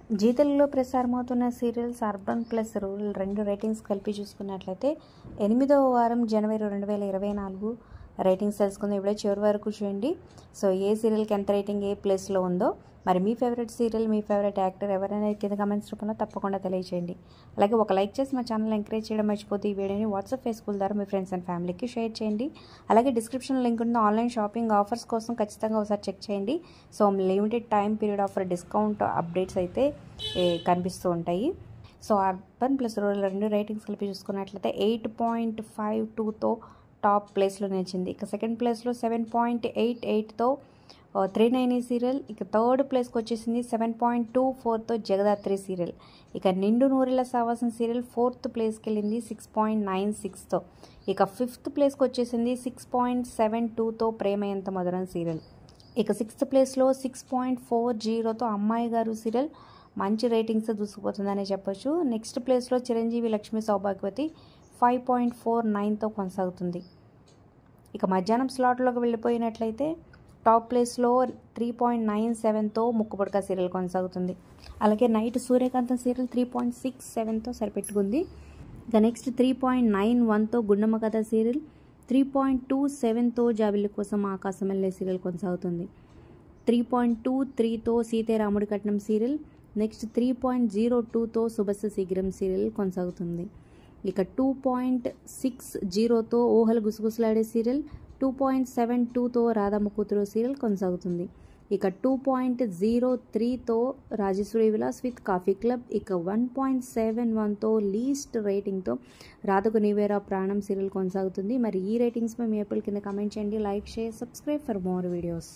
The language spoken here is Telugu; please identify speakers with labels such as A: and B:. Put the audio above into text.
A: జీ తెలుగులో ప్రసారమవుతున్న సీరియల్స్ అర్బన్ ప్లస్ రూరల్ రెండు రేటింగ్స్ కలిపి చూసుకున్నట్లయితే 8వ వారం జనవరి 2024 రేటింగ్స్ తెలుసుకుందాం. ఇప్పుడే చివరి వరకు చూడండి. సో ఏ సీరియల్కి ఎంత రేటింగ్ ఏ ప్లేస్లో ఉందో, మరి మీ ఫేవరెట్ సీరియల్, మీ ఫేవరెట్ యాక్టర్ ఎవరైనా కింద కమెంట్స్ రూపంలో తప్పకుండా తెలియజేయండి. అలాగే ఒక లైక్ చేసి మా ఛానల్ ఎంకరేజ్ చేయడం మర్చిపోతే ఈ వీడియోని వాట్సాప్, ఫేస్బుక్ ద్వారా మీ ఫ్రెండ్స్ అండ్ ఫ్యామిలీకి షేర్ చేయండి. అలాగే డిస్క్రిప్షన్ లింక్ ఉన్న ఆన్లైన్ షాపింగ్ ఆఫర్స్ కోసం ఖచ్చితంగా ఒకసారి చెక్ చేయండి. So limited time period offer discount updates అయితే కనిపిస్తూ ఉంటాయి. సో అర్బన్ ప్లస్ రూరల్ రెండు రేటింగ్స్ కలిపి చూసుకున్నట్లయితే 8.52తో టాప్ ప్లేస్లో నిలిచింది. ఇక సెకండ్ ప్లేస్లో 7.88తో 390 సీరియల్. ఇక థర్డ్ ప్లేస్కి వచ్చేసింది 7.24తో జగదాత్రి సీరియల్. ఇక నిండు నూరెల సావాసం సీరియల్ ఫోర్త్ ప్లేస్కి వెళ్ళింది 6.96తో. ఇక ఫిఫ్త్ ప్లేస్కి వచ్చేసింది 6.72తో ప్రేమ ఎంత మధురం సీరియల్. ఇక సిక్స్త్ ప్లేస్లో 6.40తో అమ్మాయి గారు సీరియల్ మంచి రేటింగ్స్ దూసుకుపోతుందని చెప్పొచ్చు. నెక్స్ట్ ప్లేస్లో చిరంజీవి లక్ష్మీ సౌభాగ్యవతి 5.49తో కొనసాగుతుంది. ఇక మధ్యాహ్నం స్లాట్లోకి వెళ్ళిపోయినట్లయితే టాప్ ప్లేస్లో 3.97తో ముక్కుపుడక సీరియల్ కొనసాగుతుంది. అలాగే నైట్ సూర్యకాంతం సీరియల్ 3.67తో సరిపెట్టుకుంది. ఇక నెక్స్ట్ 3.91తో గుండమ్మ కథ సీరియల్, 3.27తో జాబిల్లి కోసం ఆకాశం వెళ్ళే సీరియల్ కొనసాగుతుంది. 3.23తో సీతే రాముడి కట్నం సీరియల్, నెక్స్ట్ 3.02తో శుభస్య శీఘ్రం సీరియల్ కొనసాగుతుంది. ఇక 2.60తో ఊహలు గుసగుసలాడే సీరియల్, 2.72తో రాధమ్మ కూతురు సీరియల్ కొనసాగుతుంది. ఇక 2.03తో Rajeshwari Vilas with coffee club, ఇక 1.71తో లీస్ట్ రేటింగ్తో రాధకు నీవేరా ప్రాణం సీరియల్ కొనసాగుతుంది. మరి ఈ రేటింగ్స్ మీ ఏపల్ కింద కమెంట్ చేయండి, like, share, subscribe for more videos.